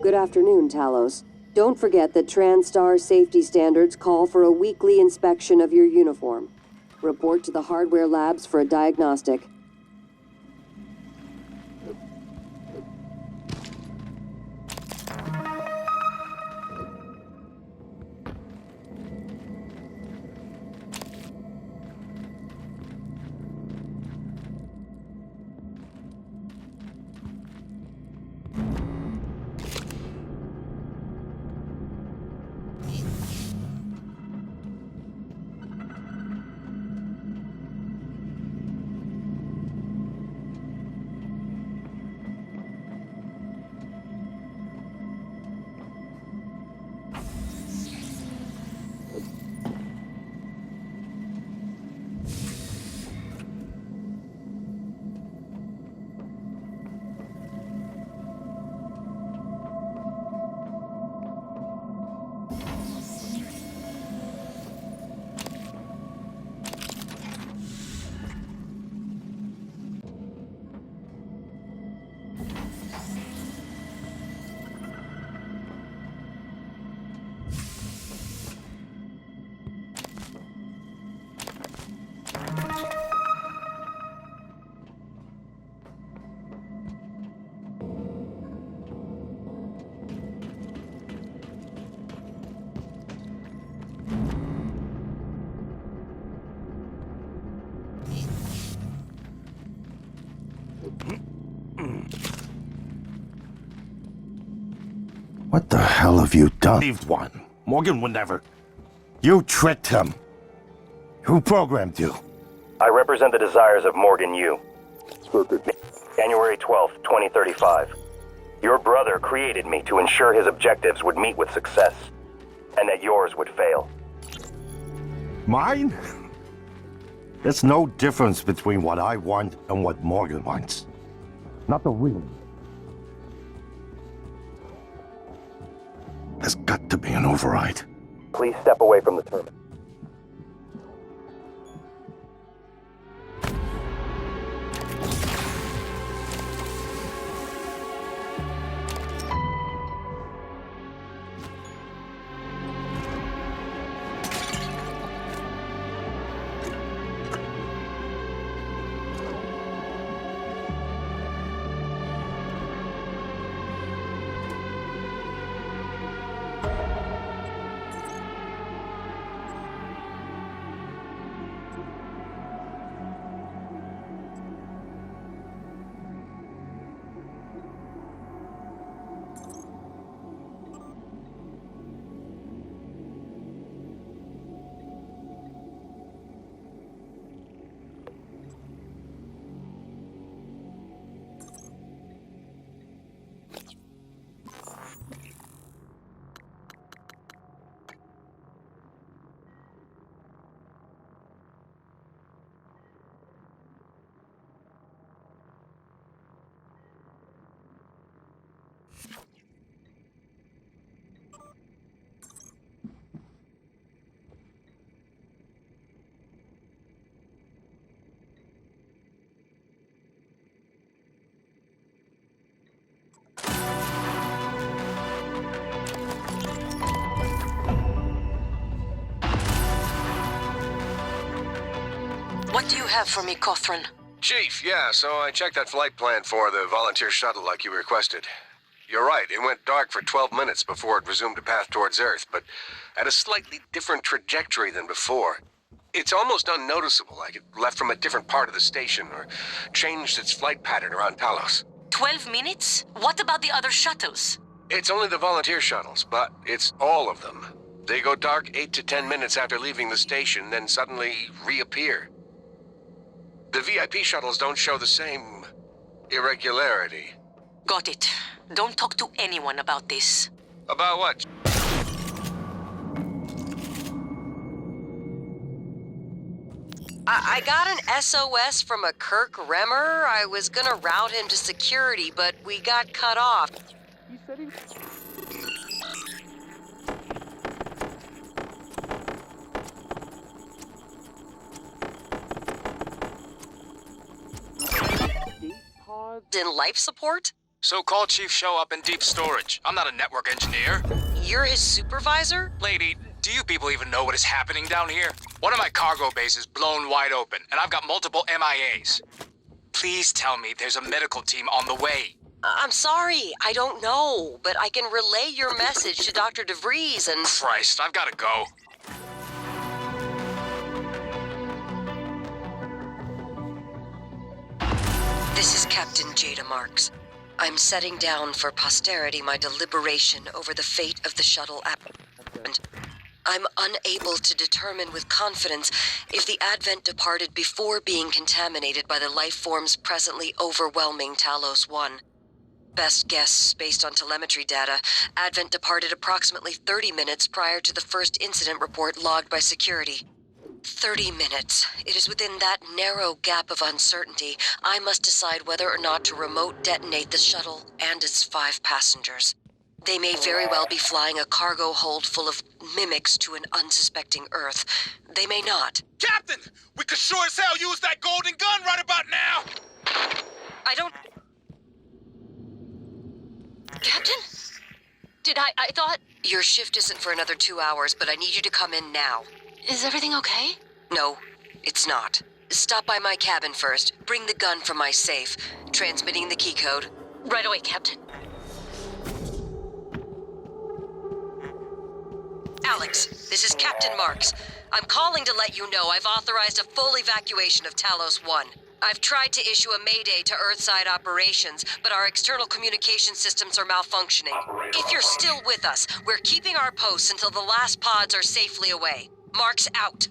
Good afternoon, Talos. Don't forget that TranStar safety standards call for a weekly inspection of your uniform. Report to the hardware labs for a diagnostic. What the hell have you done? Believed one. Morgan would never. You tricked him. Who programmed you? I represent the desires of Morgan Yu. January 12th, 2035. Your brother created me to ensure his objectives would meet with success, and that yours would fail. Mine? There's no difference between what I want and what Morgan wants. Not the real. There's got to be an override. Please step away from the terminal. What do you have for me, Cothran? Chief, yeah, so I checked that flight plan for the volunteer shuttle like you requested. You're right, it went dark for 12 minutes before it resumed a path towards Earth, but at a slightly different trajectory than before. It's almost unnoticeable, like it left from a different part of the station or changed its flight pattern around Talos. 12 minutes? What about the other shuttles? It's only the volunteer shuttles, but it's all of them. They go dark 8 to 10 minutes after leaving the station, then suddenly reappear. The VIP shuttles don't show the same irregularity. Got it. Don't talk to anyone about this. About what? I got an SOS from a Kirk Remmer. I was gonna route him to security, but we got cut off. He said he... In life support? So call Chief Show up in deep storage. I'm not a network engineer. You're his supervisor? Lady, do you people even know what is happening down here? One of my cargo bays is blown wide open, and I've got multiple MIAs. Please tell me there's a medical team on the way. I'm sorry, I don't know, but I can relay your message to Dr. DeVries and... Christ, I've got to go. This is Captain Jada Marks. I'm setting down for posterity my deliberation over the fate of the shuttle Advent. I'm unable to determine with confidence if the Advent departed before being contaminated by the life forms presently overwhelming Talos 1. Best guess, based on telemetry data, Advent departed approximately 30 minutes prior to the first incident report logged by security. 30 minutes. It is within that narrow gap of uncertainty I must decide whether or not to remote detonate the shuttle and its 5 passengers. They may very well be flying a cargo hold full of mimics to an unsuspecting Earth. They may not. Captain! We could sure as hell use that golden gun right about now! I don't... Captain? I thought... Your shift isn't for another 2 hours, but I need you to come in now. Is everything okay? No, it's not. Stop by my cabin first. Bring the gun from my safe. Transmitting the key code. Right away, Captain. Alex, this is Captain Marks. I'm calling to let you know I've authorized a full evacuation of Talos 1. I've tried to issue a mayday to Earthside operations, but our external communication systems are malfunctioning. If you're still with us, we're keeping our posts until the last pods are safely away. Marks out.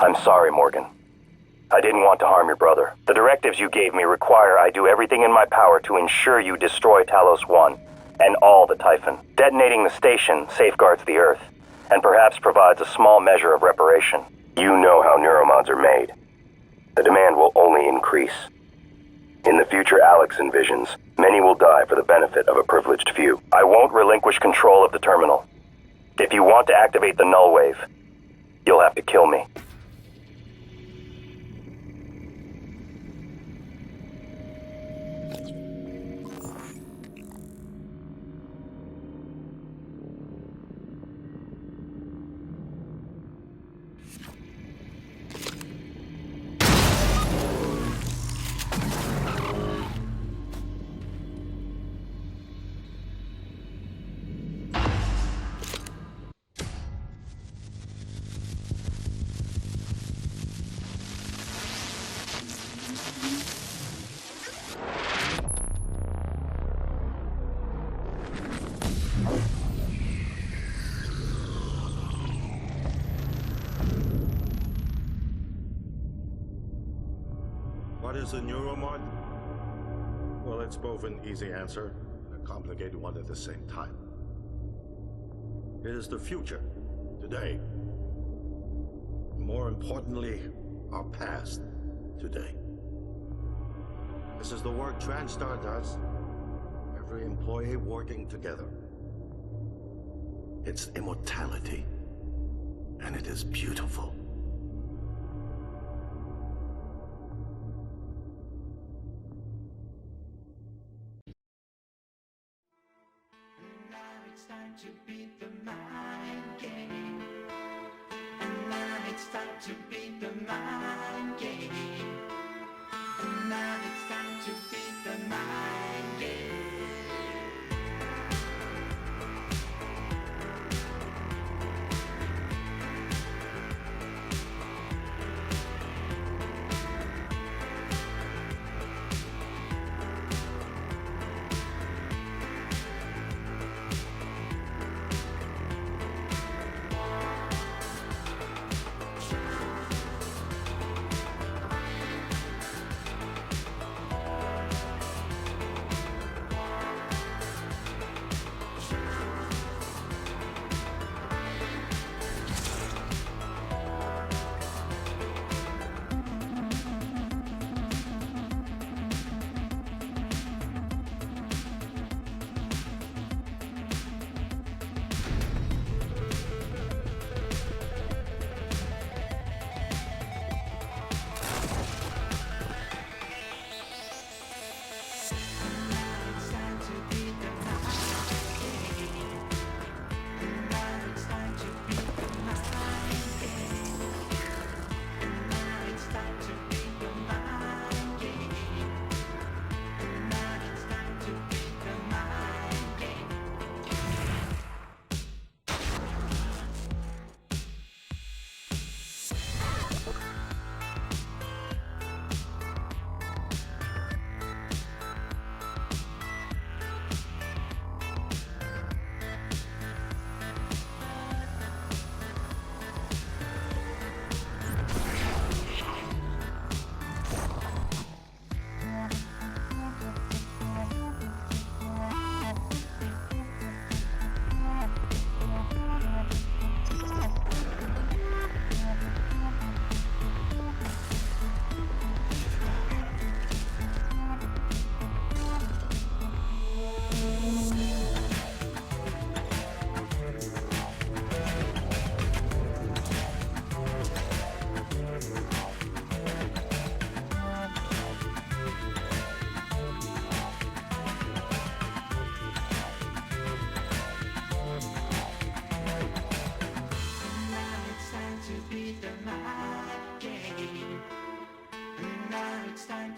I'm sorry, Morgan. I didn't want to harm your brother. The directives you gave me require I do everything in my power to ensure you destroy Talos 1 and all the Typhon. Detonating the station safeguards the Earth, and perhaps provides a small measure of reparation. You know how neuromods are made. The demand will only increase. In the future Alex envisions, many will die for the benefit of a privileged few. I won't relinquish control of the terminal. If you want to activate the null wave, you'll have to kill me. What is a neuromod? Well, it's both an easy answer and a complicated one at the same time. It is the future, today. More importantly, our past, today. This is the work TranStar does. Every employee working together. It's immortality, and it is beautiful. It's time to beat the mind game. And now it's time to beat the mind game. And now it's time to beat the mind game.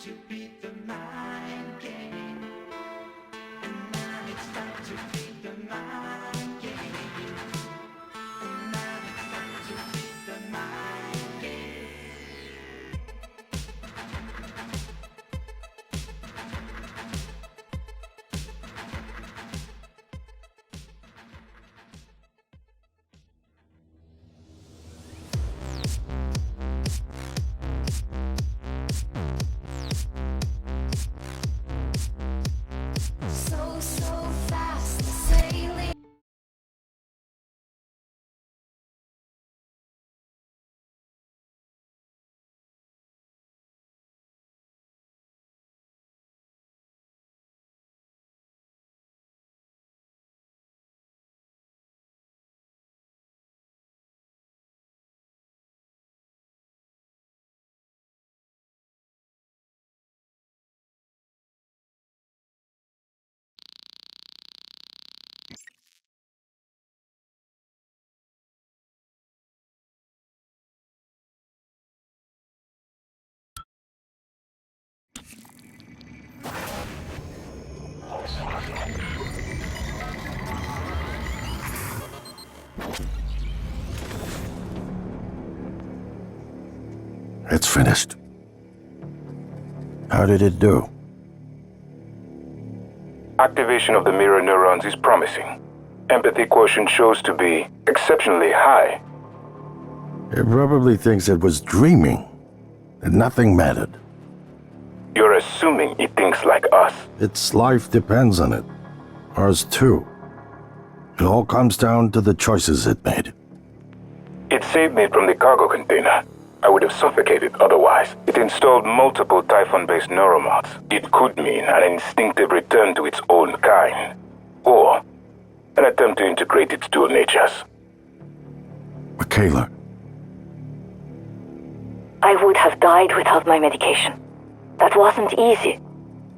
to beat the mind game. And now it's time to beat the mind game. And now it's time to beat the mind game. So fast sailing. It's finished. How did it do? Activation of the mirror neurons is promising. Empathy quotient shows to be exceptionally high. It probably thinks it was dreaming, that nothing mattered. You're assuming it thinks like us. Its life depends on it. Ours too. It all comes down to the choices it made. It saved me from the cargo container. I would have suffocated otherwise. It installed multiple Typhon-based neuromods. It could mean an instinctive return to its own kind, or an attempt to integrate its dual natures. Michaela, I would have died without my medication. That wasn't easy.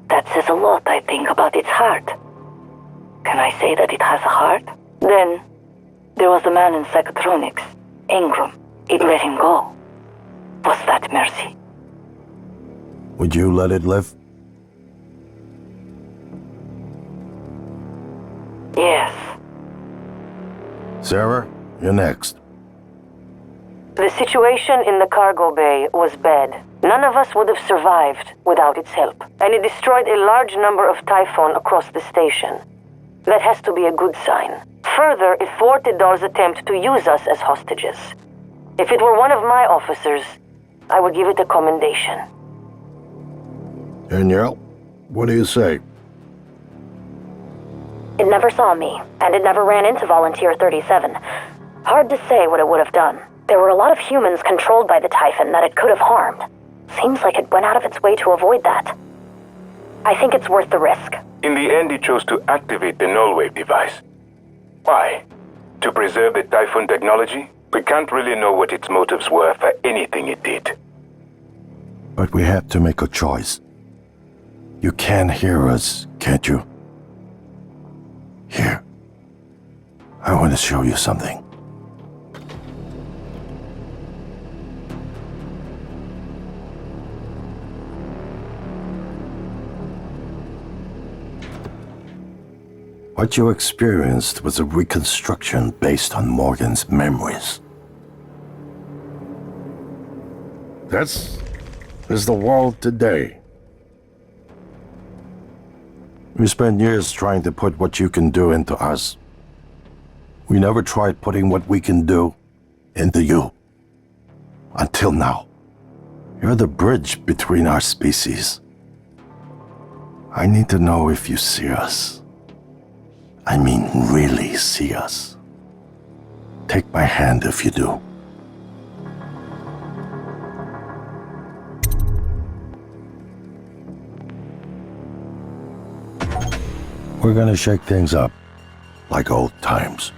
That says a lot, I think, about its heart. Can I say that it has a heart? Then, there was the man in psychotronics, Ingram. It let him go. Was that mercy? would you let it live? Yes. Sarah, you're next. The situation in the cargo bay was bad. None of us would have survived without its help, and it destroyed a large number of Typhon across the station. That has to be a good sign. Further, it thwarted Dar's attempt to use us as hostages. If it were one of my officers, I would give it a commendation. Danielle, what do you say? It never saw me, and it never ran into Volunteer 37. Hard to say what it would have done. There were a lot of humans controlled by the Typhon that it could have harmed. Seems like it went out of its way to avoid that. I think it's worth the risk. In the end, it chose to activate the null-wave device. Why? To preserve the Typhon technology? We can't really know what its motives were for anything it did. But we have to make a choice. You can hear us, can't you? Here. I want to show you something. What you experienced was a reconstruction based on Morgan's memories. This is the world today. We spent years trying to put what you can do into us. We never tried putting what we can do into you. Until now. You're the bridge between our species. I need to know if you see us. I mean, really see us. Take my hand if you do. We're gonna shake things up, like old times.